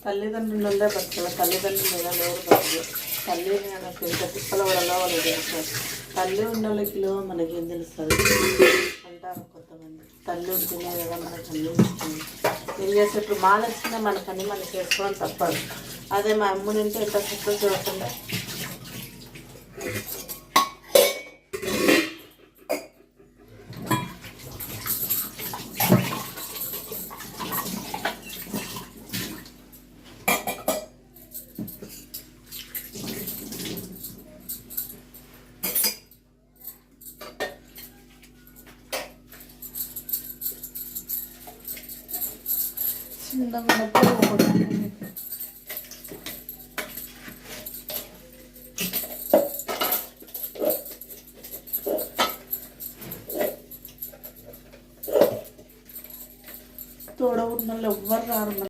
తల్లిదండ్రులే బతకాల, తల్లిదండ్రులు లేదా లేరు బతుకులు. తల్లిని నాకు ఇంత తిప్పల పడాలో వాళ్ళకి తెలుస్తుంది. తల్లి ఉన్న వాళ్ళకి మనకేం తెలుస్తుంది అంటారు కొంతమంది. తల్లి ఉంటేనే కదా మనకు అన్నీ ఉంటుంది. ఏం చేస్తే ఇప్పుడు మానసిక మనకన్నీ మనం చేసుకోవడం తప్పదు. అదే మా అమ్మ నుంటే ఎంత సుఖం చూడకుండా చిన్నగా ఉన్నప్పుడు